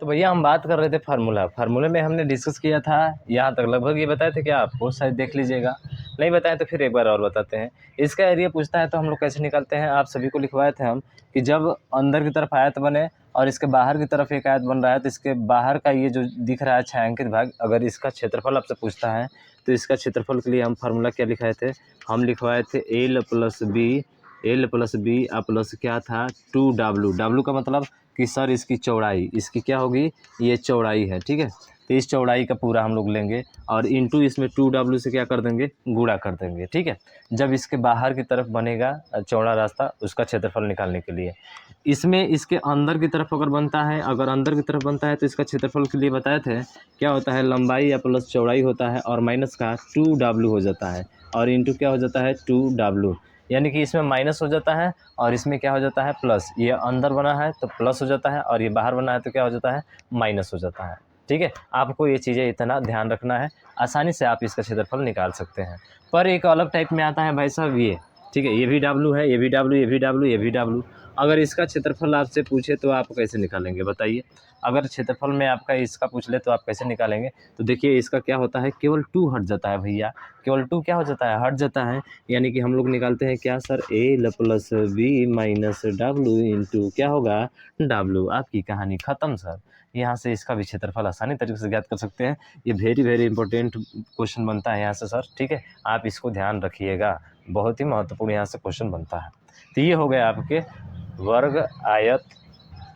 तो भैया हम बात कर रहे थे फार्मूले में हमने डिस्कस किया था यहाँ तक, लगभग ये बताए थे कि आपको शायद देख लीजिएगा, नहीं बताए तो फिर एक बार और बताते हैं। इसका एरिया पूछता है तो हम लोग कैसे निकालते हैं, आप सभी को लिखवाए थे हम कि जब अंदर की तरफ आयत बने और इसके बाहर की तरफ एक आयत बन रहा है तो इसके बाहर का ये जो दिख रहा है छायांकित भाग, अगर इसका क्षेत्रफल आपसे पूछता है तो इसका क्षेत्रफल के लिए हम फार्मूला क्या लिखाए थे, हम लिखवाए थे एल प्लस बी प्लस क्या था 2W। W का मतलब कि सर इसकी चौड़ाई, इसकी क्या होगी, ये चौड़ाई है, ठीक है। तो इस चौड़ाई का पूरा हम लोग लेंगे और इंटू इसमें 2W से क्या कर देंगे, गुणा कर देंगे, ठीक है। जब इसके बाहर की तरफ बनेगा चौड़ा रास्ता, उसका क्षेत्रफल निकालने के लिए। इसमें इसके अंदर की तरफ अगर बनता है, अगर अंदर की तरफ बनता है तो इसका क्षेत्रफल के लिए बताए थे क्या होता है, लंबाई या प्लस चौड़ाई होता है और माइनस का 2W हो जाता है और इंटू क्या हो जाता है 2W, यानी कि इसमें माइनस हो जाता है और इसमें क्या हो जाता है प्लस। ये अंदर बना है तो प्लस हो जाता है और ये बाहर बना है तो क्या हो जाता है, माइनस हो जाता है, ठीक है। आपको ये चीज़ें इतना ध्यान रखना है, आसानी से आप इसका क्षेत्रफल निकाल सकते हैं। पर एक अलग टाइप में आता है भाई साहब ये, ठीक है, ये भी W है, ये भी W, ये भी W, ये भी W। अगर इसका क्षेत्रफल आपसे पूछे तो आप कैसे निकालेंगे बताइए। अगर क्षेत्रफल में आपका इसका पूछ ले तो आप कैसे निकालेंगे। तो देखिए इसका क्या होता है, केवल 2 हट जाता है भैया, केवल 2 क्या हो जाता है, हट जाता है। यानी कि हम लोग निकालते हैं क्या sir, L plus B minus W into क्या होगा W। आपकी कहानी ख़त्म सर। यहाँ से इसका भी क्षेत्रफल आसानी तरीके से ज्ञात कर सकते हैं। ये वेरी इंपॉर्टेंट क्वेश्चन बनता है यहाँ से सर, ठीक है। आप इसको ध्यान रखिएगा, बहुत ही महत्वपूर्ण यहाँ से क्वेश्चन बनता है। तो ये हो गया आपके वर्ग आयत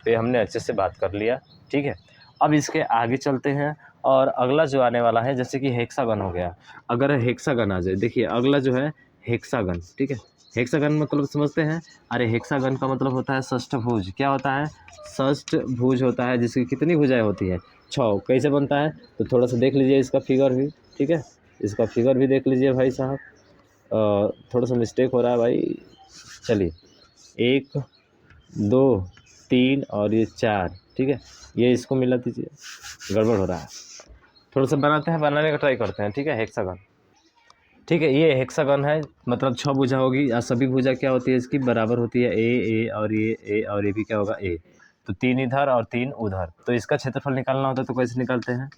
पे हमने अच्छे से बात कर लिया, ठीक है। अब इसके आगे चलते हैं और अगला जो आने वाला है जैसे कि हेक्सागन हो गया। अगर हेक्सागन आ जाए, देखिए अगला जो है हेक्सागन, ठीक है। हेक्सागन मतलब समझते हैं, अरे हेक्सागन का मतलब होता है षष्ठभुज। क्या होता है, षष्ठभुज होता है जिसकी कितनी भुजाएं होती है, 6। कैसे बनता है तो थोड़ा सा देख लीजिए इसका फिगर भी, ठीक है, इसका फिगर भी देख लीजिए भाई साहब। थोड़ा सा मिस्टेक हो रहा है भाई, चलिए 1 2 3 और ये 4, ठीक है। ये इसको मिला दीजिए, गड़बड़ हो रहा है, थोड़ा सा बनाते हैं, बनाने का ट्राई करते हैं, ठीक है। हेक्सागन, ठीक है, ये हेक्सागन है, मतलब 6 भुजा होगी और सभी भुजा क्या होती है इसकी बराबर होती है, ए और ये भी क्या होगा ए, तो 3 इधर और 3 उधर। तो इसका क्षेत्रफल निकालना होता है तो कैसे निकालते हैं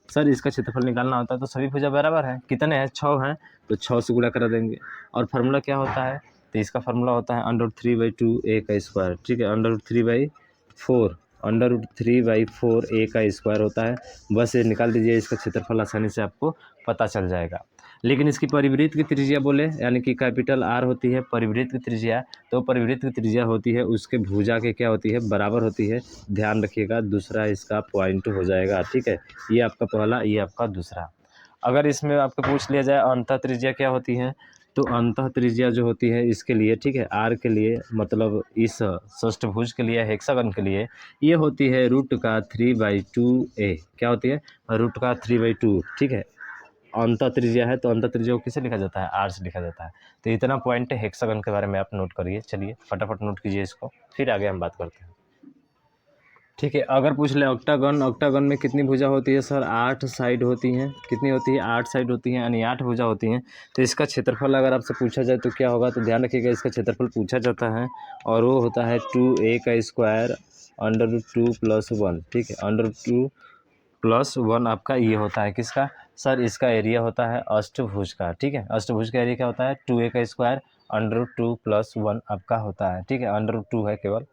सर, इसका क्षेत्रफल निकालना होता है तो सभी भुजा बराबर है, कितने हैं 6 हैं तो 6 से गुणा करा देंगे। और फार्मूला क्या होता है, तो इसका फार्मूला होता है √3/2 a का स्क्वायर, ठीक है, √3/4 √3/4 a का स्क्वायर होता है। बस ये निकाल दीजिए, इसका क्षेत्रफल आसानी से आपको पता चल जाएगा। लेकिन इसकी परिवृत्त की त्रिज्या बोले, यानी कि कैपिटल R होती है परिवृत्त की त्रिज्या, तो परिवृत्त की त्रिज्या होती है उसके भुजा के क्या होती है, बराबर होती है। ध्यान रखिएगा, दूसरा इसका पॉइंट हो जाएगा, ठीक है। ये आपका पहला, ये आपका दूसरा। अगर इसमें आपको पूछ लिया जाए अंतः त्रिज्या क्या होती है, तो अंतः त्रिज्या जो होती है इसके लिए, ठीक है, R के लिए, मतलब इस षष्ठभुज के लिए, हेक्सागन के लिए, ये होती है √3/2a। क्या होती है, √3/2, ठीक है। अंतः त्रिज्या है तो अंतः त्रिज्या को किसे लिखा जाता है, R से लिखा जाता है। तो इतना पॉइंट हेक्सागन के बारे में आप नोट करिए। चलिए फटाफट नोट कीजिए इसको, फिर आगे हम बात करते हैं, ठीक है। अगर पूछ ले ऑक्टागन, ऑक्टागन में कितनी भुजा होती है सर, 8 साइड होती हैं। कितनी होती है, 8 साइड होती हैं, यानी 8 भुजा होती हैं। तो इसका क्षेत्रफल अगर आपसे पूछा जाए तो क्या होगा, तो ध्यान रखिएगा इसका क्षेत्रफल पूछा जाता है और वो होता है 2a का स्क्वायर √2 + 1, ठीक है। √2 + 1 आपका ये होता है किसका सर, इसका एरिया होता है अष्टभुज का, ठीक है। अष्टभुज का एरिया क्या होता है, 2a का स्क्वायर √2 + 1 आपका होता है, ठीक है। √2 है केवल,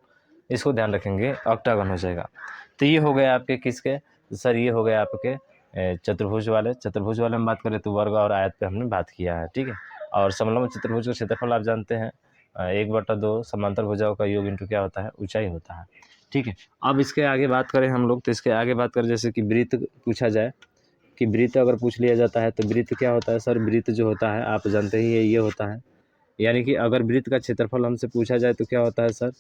इसको ध्यान रखेंगे, ऑक्टागन हो जाएगा। तो ये हो गए आपके किसके सर, ये हो गए आपके चतुर्भुज वाले। चतुर्भुज वाले में बात करें तो वर्ग और आयत पे हमने बात किया है, ठीक है। और समलंब चतुर्भुज का क्षेत्रफल आप जानते हैं 1/2 समांतर भुजाओं का योग इंटू क्या होता है, ऊंचाई होता है, ठीक है। अब इसके आगे बात करें हम लोग, तो इसके आगे बात करें जैसे कि वृत्त पूछा जाए, कि वृत्त अगर पूछ लिया जाता है तो वृत्त क्या होता है सर, वृत्त जो होता है आप जानते ही है, ये होता है, यानी कि अगर वृत्त का क्षेत्रफल हमसे पूछा जाए तो क्या होता है सर,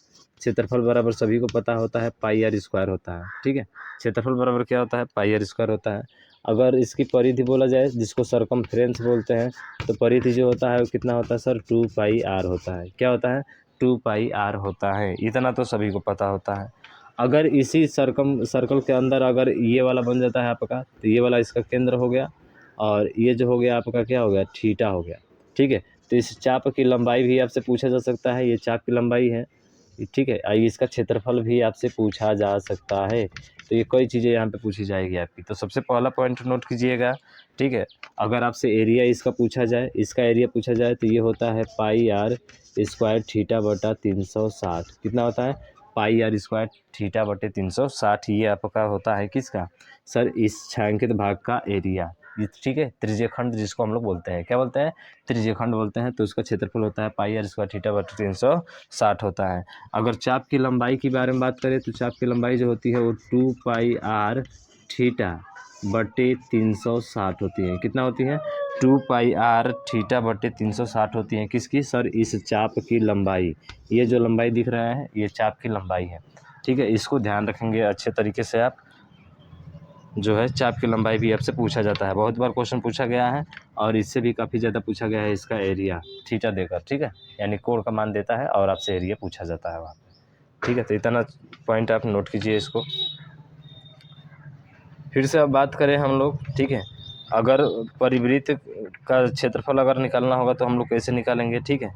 क्षेत्रफल बराबर सभी को पता होता है πr² होता है, ठीक है। क्षेत्रफल बराबर क्या होता है, πr² होता है। अगर इसकी परिधि बोला जाए जिसको सरकमफ्रेंस बोलते हैं, तो परिधि जो होता है वो कितना होता है सर, 2πr होता है। क्या होता है, 2πr होता है। इतना तो सभी को पता होता है। अगर इसी सर्कल के अंदर अगर ये वाला बन जाता है आपका, तो ये वाला इसका केंद्र हो गया और ये जो हो गया आपका क्या हो गया, थीटा हो गया, ठीक है। तो इस चाप की लंबाई भी आपसे पूछा जा सकता है, ये चाप की लंबाई है, ठीक है। इसका क्षेत्रफल भी आपसे पूछा जा सकता है तो ये कई चीज़ें यहाँ पे पूछी जाएगी आपकी। तो सबसे पहला पॉइंट नोट कीजिएगा, ठीक है। अगर आपसे एरिया इसका पूछा जाए, इसका एरिया पूछा जाए तो ये होता है पाई आर स्क्वायर थीटा बटा 360। कितना होता है? पाई आर स्क्वायर थीटा बटे 360। ये आपका होता है किसका? सर इस छायांकित भाग का एरिया, ठीक है। त्रिज्यखंड जिसको हम लोग बोलते हैं, क्या बोलते हैं? त्रिज्यखंड बोलते हैं। तो उसका क्षेत्रफल होता है पाई आर स्क्वायर थीटा बटे 360 होता है। अगर चाप की लंबाई के बारे में बात करें तो चाप की लंबाई जो होती है वो 2 पाई आर थीटा बटे 360 होती है। कितना होती है? 2 पाई आर थीटा बटे 360 होती है। किसकी? सर इस चाप की लंबाई। ये जो लंबाई दिख रहा है ये चाप की लंबाई है, ठीक है। इसको ध्यान रखेंगे अच्छे तरीके से। आप जो है चाप की लंबाई भी आपसे पूछा जाता है, बहुत बार क्वेश्चन पूछा गया है और इससे भी काफ़ी ज़्यादा पूछा गया है इसका एरिया थीटा देकर, ठीक है। यानी कोण का मान देता है और आपसे एरिया पूछा जाता है वहाँ पे, ठीक है। तो इतना पॉइंट आप नोट कीजिए इसको। फिर से अब बात करें हम लोग, ठीक है। अगर परिवृत्त का क्षेत्रफल अगर निकालना होगा तो हम लोग कैसे निकालेंगे, ठीक है।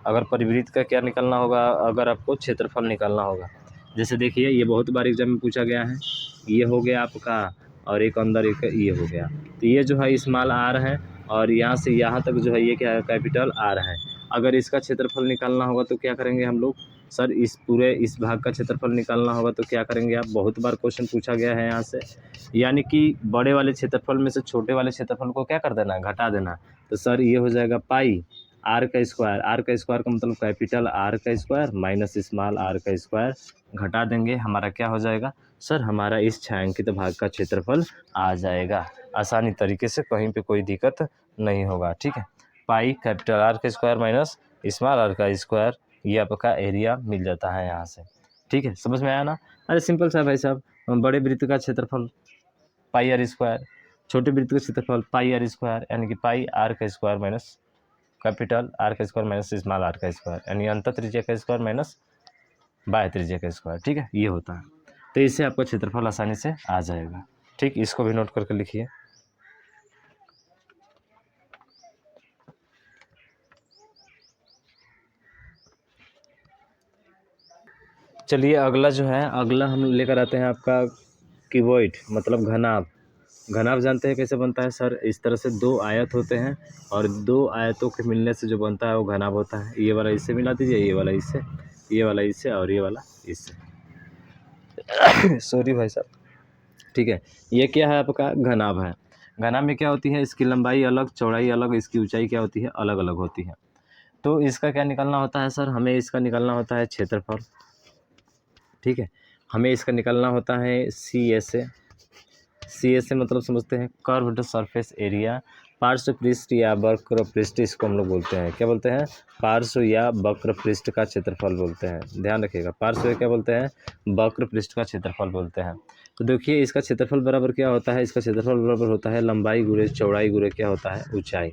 अगर परिवृत्त का क्या निकालना होगा, अगर आपको क्षेत्रफल निकालना होगा, जैसे देखिए ये बहुत बार एग्जाम में पूछा गया है। ये हो गया आपका और एक अंदर एक ये हो गया। तो ये जो है स्मॉल आर है और यहाँ से यहाँ तक जो है ये क्या है? कैपिटल आर है। अगर इसका क्षेत्रफल निकालना होगा तो क्या करेंगे हम लोग? सर इस पूरे इस भाग का क्षेत्रफल निकालना होगा तो क्या करेंगे आप? बहुत बार क्वेश्चन पूछा गया है यहाँ से। यानी कि बड़े वाले क्षेत्रफल में से छोटे वाले क्षेत्रफल को क्या कर देना? घटा देना। तो सर ये हो जाएगा पाई आर का स्क्वायर। आर का स्क्वायर का मतलब कैपिटल आर का स्क्वायर माइनस स्मॉल आर का स्क्वायर, घटा देंगे हमारा क्या हो जाएगा? सर हमारा इस छायांकित भाग का क्षेत्रफल आ जाएगा। आसानी तरीके से, कहीं पे कोई दिक्कत नहीं होगा, ठीक है। पाई कैपिटल आर का स्क्वायर माइनस स्मॉल आर का स्क्वायर, ये आपका एरिया मिल जाता है यहाँ से, ठीक है। समझ में आया ना? अरे सिंपल सा भाई साहब, बड़े वृत्त का क्षेत्रफल पाई आर स्क्वायर, छोटे वृत्त का क्षेत्रफल पाई आर स्क्वायर, यानी कि पाई आर का स्क्वायर माइनस कैपिटल आर का स्क्वायर माइनस स्मॉल आर का स्क्वायर, यानी अंतर त्रिज्या का स्क्वायर माइनस बाह्य त्रिज्या का स्क्वायर, ठीक है। ये होता है। तो इससे आपका क्षेत्रफल आसानी से आ जाएगा, ठीक। इसको भी नोट करके लिखिए। चलिए अगला जो है, अगला हम लेकर आते हैं आपका क्यूबॉइड, मतलब घनाभ। घनाभ जानते हैं कैसे बनता है? सर इस तरह से दो आयत होते हैं और दो आयतों के मिलने से जो बनता है वो घनाभ होता है। ये वाला इससे मिला दीजिए, ये वाला इससे, ये वाला इससे और ये वाला इससे। सॉरी भाई साहब, ठीक है। ये क्या है? आपका घनाभ है। घनाभ में क्या होती है? इसकी लंबाई अलग, चौड़ाई अलग, इसकी ऊंचाई क्या होती है? अलग अलग होती है। तो इसका क्या निकालना होता है? सर हमें इसका निकालना होता है क्षेत्रफल, ठीक है। हमें इसका निकालना होता है C S A. C S A मतलब समझते हैं कर्व्ड सरफेस एरिया। पार्श्व पृष्ठ या वक्र पृष्ठ, इसको हम लोग बोलते हैं, क्या बोलते हैं? पार्श्व या वक्र पृष्ठ का क्षेत्रफल बोलते हैं। ध्यान रखिएगा, पार्श्व क्या बोलते हैं? वक्र पृष्ठ का क्षेत्रफल बोलते हैं। तो देखिए इसका क्षेत्रफल बराबर क्या होता है? इसका क्षेत्रफल बराबर होता है लंबाई गुणे चौड़ाई गुणे क्या होता है? ऊंचाई,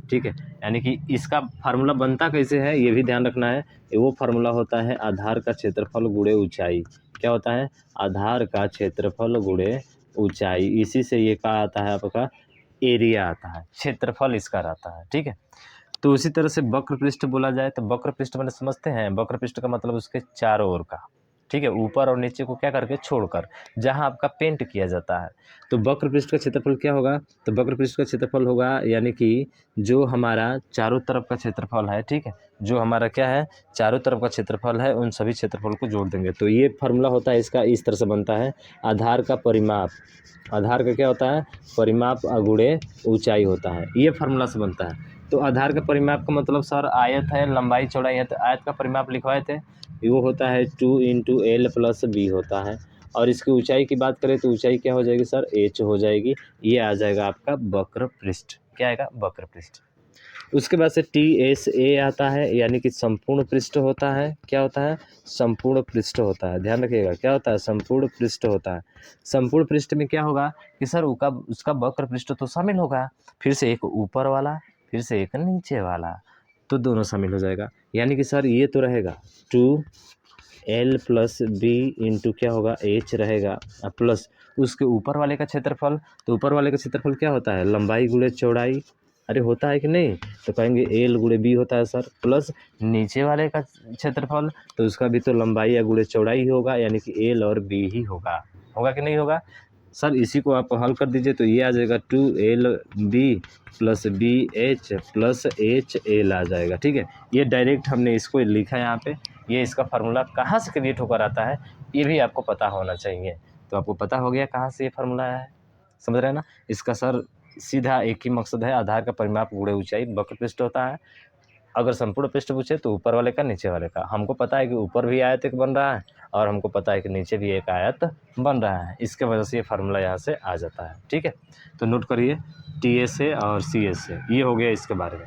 ठीक है। यानी कि इसका फार्मूला बनता कैसे है ये भी ध्यान रखना है। वो फार्मूला होता है आधार का क्षेत्रफल गुणे ऊंचाई। क्या होता है? आधार का क्षेत्रफल गुणे ऊंचाई। इसी से ये क्या आता है? आपका एरिया आता है, क्षेत्रफल इसका रहता है, ठीक है। तो उसी तरह से वक्र पृष्ठ बोला जाए तो वक्र पृष्ठ मैंने समझते हैं, वक्र पृष्ठ का मतलब उसके चारों ओर का, ठीक है, ऊपर और नीचे को क्या करके छोड़कर, जहां आपका पेंट किया जाता है। तो वक्र पृष्ठ का क्षेत्रफल क्या होगा? तो वक्र पृष्ठ का क्षेत्रफल होगा यानी कि जो हमारा चारों तरफ का क्षेत्रफल है, ठीक है, जो हमारा क्या है? चारों तरफ का क्षेत्रफल है, उन सभी क्षेत्रफल को जोड़ देंगे। तो ये फार्मूला होता है इसका, इस तरह से बनता है। आधार का परिमाप, आधार का क्या होता है? परिमाप गुणे ऊंचाई होता है, ये फार्मूला से बनता है। तो आधार का परिमाप का मतलब सर आयत है, लंबाई चौड़ाई है, तो आयत का परिमाप लिखवाए थे, वो होता है 2 इंटू एल प्लस बी होता है। और इसकी ऊंचाई की बात करें तो ऊंचाई क्या हो जाएगी सर? एच हो जाएगी। ये आ जाएगा आपका वक्र पृष्ठ। क्या आएगा? वक्र पृष्ठ। उसके बाद से टी एस ए आता है, यानी कि संपूर्ण पृष्ठ होता है। क्या होता है? संपूर्ण पृष्ठ होता है। ध्यान रखिएगा, क्या होता है? संपूर्ण पृष्ठ होता है। संपूर्ण पृष्ठ में क्या होगा कि सर उसका वक्र पृष्ठ तो शामिल होगा, फिर से एक ऊपर वाला, फिर से एक नीचे वाला, तो दोनों शामिल हो जाएगा। यानी कि सर ये तो रहेगा 2 एल प्लस बी इंटू क्या होगा? एच रहेगा, प्लस उसके ऊपर वाले का क्षेत्रफल। तो ऊपर वाले का क्षेत्रफल क्या होता है? लंबाई गुणे चौड़ाई, अरे होता है कि नहीं, तो कहेंगे एल गुणे बी होता है सर, प्लस नीचे वाले का क्षेत्रफल तो उसका भी तो लंबाई या गुणे चौड़ाई ही होगा, यानी कि एल और बी ही होगा। होगा कि नहीं होगा सर? इसी को आप हल कर दीजिए तो ये आ जाएगा 2LB plus BH plus HL आ जाएगा। ठीक है, ये डायरेक्ट हमने इसको लिखा है यहाँ पे। ये इसका फार्मूला कहाँ से क्रिएट होकर आता है ये भी आपको पता होना चाहिए। तो आपको पता हो गया कहाँ से ये फार्मूला है, समझ रहे हैं ना? इसका सर सीधा एक ही मकसद है, आधार का परिमाप गुणे ऊंचाई वक्र पृष्ठ होता है। अगर संपूर्ण पृष्ठ पूछे तो ऊपर वाले का नीचे वाले का। हमको पता है कि ऊपर भी आयत एक बन रहा है और हमको पता है कि नीचे भी एक आयत बन रहा है, इसके वजह से ये फार्मूला यहाँ से आ जाता है। ठीक है, तो नोट करिए TSA और CSA, ये हो गया इसके बारे में।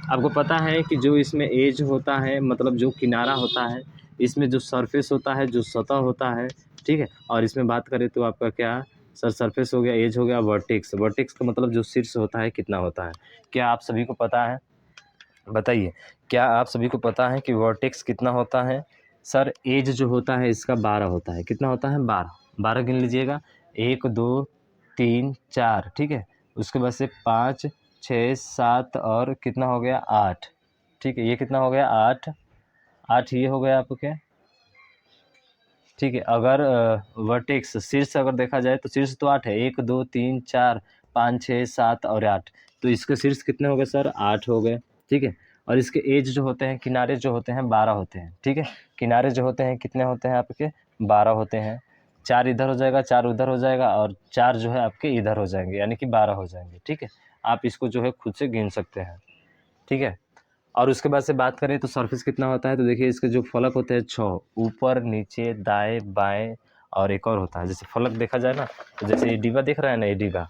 आपको पता है कि जो इसमें एज होता है, मतलब जो किनारा होता है, इसमें जो सरफेस होता है, जो सतह होता है, ठीक है, और इसमें बात करें तो आपका क्या सर, सरफेस हो गया, एज हो गया, वर्टेक्स। वर्टेक्स का मतलब जो शीर्ष होता है कितना होता है, क्या आप सभी को पता है? बताइए, क्या आप सभी को पता है कि वर्टेक्स कितना होता है? सर एज जो होता है इसका 12 होता है। कितना होता है? 12। 12 गिन लीजिएगा, 1 2 3 4, ठीक है, उसके बाद से 5 6 7 और कितना हो गया 8। ठीक है, ये कितना हो गया 8। 8 ये हो गया आपके। ठीक है, अगर वर्टेक्स शीर्ष अगर देखा जाए तो शीर्ष तो 8 है, 1 2 3 4 5 6 7 और 8, तो इसके शीर्ष कितने हो गए सर? 8 हो गए। ठीक है, और इसके एज जो होते हैं, किनारे जो होते हैं 12 होते हैं। ठीक है, किनारे जो होते हैं कितने होते हैं आपके? 12 होते हैं। 4 इधर हो जाएगा, 4 उधर हो जाएगा और 4 जो है आपके इधर हो जाएंगे, यानी कि 12 हो जाएंगे। ठीक है, आप इसको जो है खुद से गिन सकते हैं। ठीक है, और उसके बाद से बात करें तो सरफेस कितना होता है, तो देखिए इसके जो फलक होते हैं 6, ऊपर नीचे दाएं बाएं और एक और होता है। जैसे फलक देखा जाए ना, तो जैसे ये डिब्बा दिख रहा है ना, ये डिब्बा,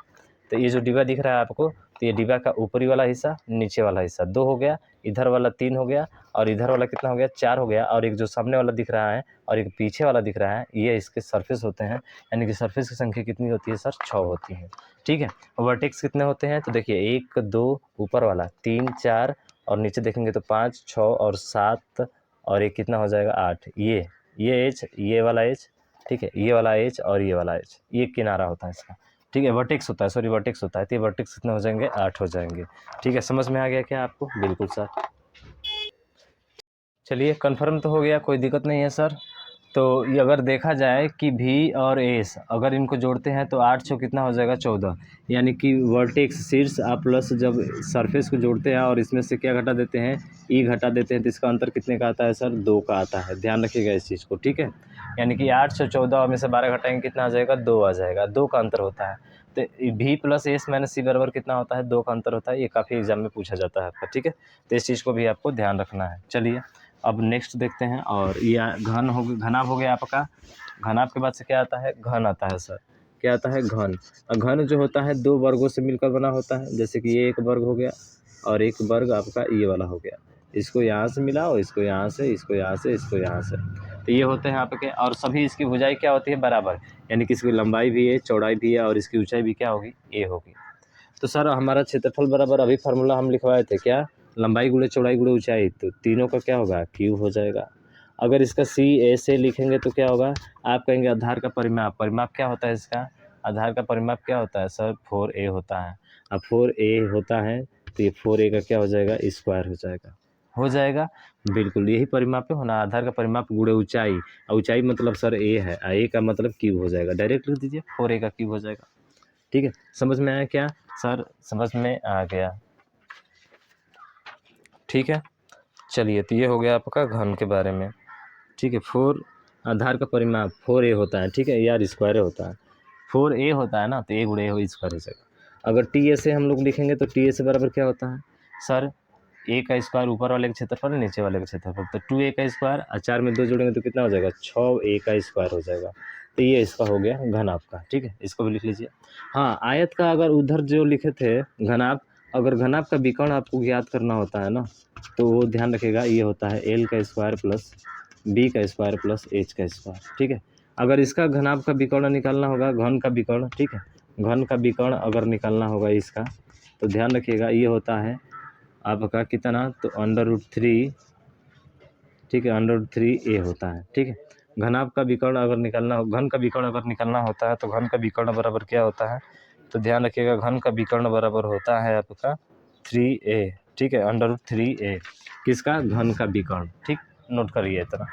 तो ये जो डिब्बा दिख रहा है आपको, तो ये डिब्बा का ऊपरी वाला हिस्सा, नीचे वाला हिस्सा 2 हो गया, इधर वाला 3 हो गया और इधर वाला कितना हो गया? 4 हो गया, और एक जो सामने वाला दिख रहा है और एक पीछे वाला दिख रहा है, ये इसके सरफेस होते हैं। यानी कि सरफेस की संख्या कितनी होती है सर? 6 होती है। ठीक है, वर्टेक्स कितने होते हैं, तो देखिए 1 2 ऊपर वाला, 3 4 और नीचे देखेंगे तो 5 6 और 7 और एक कितना हो जाएगा 8। ये एज, ये वाला एज, ठीक है, ये वाला एज और ये वाला एज, ये किनारा होता है इसका। ठीक है, वर्टेक्स होता है, सॉरी वर्टेक्स होता है, तो ये वर्टेक्स कितने हो जाएंगे? 8 हो जाएंगे। ठीक है, समझ में आ गया क्या आपको? बिल्कुल सर। चलिए कंफर्म तो हो गया, कोई दिक्कत नहीं है सर। तो ये अगर देखा जाए कि भी और एस अगर इनको जोड़ते हैं तो 8 6 कितना हो जाएगा? 14। यानी कि वर्टेक्स शीर्ष आप प्लस जब सरफेस को जोड़ते हैं और इसमें से क्या घटा देते हैं? ई घटा देते हैं, तो इसका अंतर कितने का आता है सर? 2 का आता है। ध्यान रखिएगा इस चीज़ को। ठीक है, यानी कि 8 6 14 में से 12 घटाएंगे कितना आ जाएगा? 2 आ जाएगा। 2 का अंतर होता है। तो भी प्लस एस माइनस सी बराबर कितना होता है? 2 का अंतर होता है। ये काफ़ी एग्जाम में पूछा जाता है आपका। ठीक है, तो इस चीज़ को भी आपको ध्यान रखना है। चलिए अब नेक्स्ट देखते हैं। और ये घन हो गया, घनाभ हो गया आपका। घनाभ के बाद से क्या आता है? घन आता है सर। क्या आता है? घन। और घन जो होता है 2 वर्गों से मिलकर बना होता है। जैसे कि ये एक वर्ग हो गया और एक वर्ग आपका ये वाला हो गया। इसको यहाँ से मिलाओ, इसको यहाँ से, इसको यहाँ से, इसको यहाँ से, तो ये होते हैं आपके। और सभी इसकी भुजाई क्या होती है? बराबर। यानी कि इसकी लंबाई भी है, चौड़ाई भी है और इसकी ऊंचाई भी क्या होगी? ए होगी। तो सर हमारा क्षेत्रफल बराबर अभी फार्मूला हम लिखवाए थे क्या? लंबाई गुणे चौड़ाई गुणे ऊंचाई, तो तीनों का क्या होगा? क्यूब हो जाएगा। अगर इसका CSA लिखेंगे तो क्या होगा? आप कहेंगे आधार का परिमाप। परिमाप क्या होता है इसका? आधार का परिमाप क्या होता है सर? 4A होता है। अब 4A होता है तो ये 4A का क्या हो जाएगा? स्क्वायर हो जाएगा। हो जाएगा, बिल्कुल यही परिमाप है होना। आधार का परिमाप गुणे ऊंचाई, और ऊंचाई मतलब सर A है, A का मतलब क्यूब हो जाएगा। डायरेक्ट लिख दीजिए, 4A का क्यूब हो जाएगा। ठीक है, समझ में आया क्या सर? समझ में आ गया। ठीक है, चलिए तो ये हो गया आपका घन के बारे में। ठीक है, 4 आधार का परिमाप 4A होता है। ठीक है, यार स्क्वायर होता है। 4A होता है ना, तो A गुणे हो स्क्वायर हो जाएगा। अगर TSA हम लोग लिखेंगे तो TSA बराबर क्या होता है सर? A का स्क्वायर ऊपर वाले का क्षेत्रफल, नीचे वाले का क्षेत्रफल, तो 2A का स्क्वायर और 4 में 2 जोड़ेंगे तो कितना हो जाएगा? 6A का स्क्वायर हो जाएगा। तो ये इसका हो गया घनाभ का। ठीक है, इसको भी लिख लीजिए। हाँ, आयत का अगर उधर जो लिखे थे घनाभ, अगर घनाभ का विकर्ण आपको ज्ञात करना होता है ना, तो वो ध्यान रखिएगा, ये होता है L का स्क्वायर प्लस B का स्क्वायर प्लस H का स्क्वायर। ठीक है, अगर इसका घनाभ का विकर्ण निकालना होगा, घन का विकर्ण, ठीक है, घन का विकर्ण अगर निकालना होगा इसका, तो ध्यान रखिएगा ये होता है आपका कितना? तो √3। ठीक है, √3A होता है। ठीक है, घनाभ का विकर्ण अगर निकालना हो, घन का विकर्ण अगर निकालना होता है तो घन का विकर्ण बराबर क्या होता है? तो ध्यान रखिएगा, घन का विकर्ण बराबर होता है आपका 3a, ठीक है, √3a किसका, घन का विकर्ण, ठीक, नोट करिए इतना।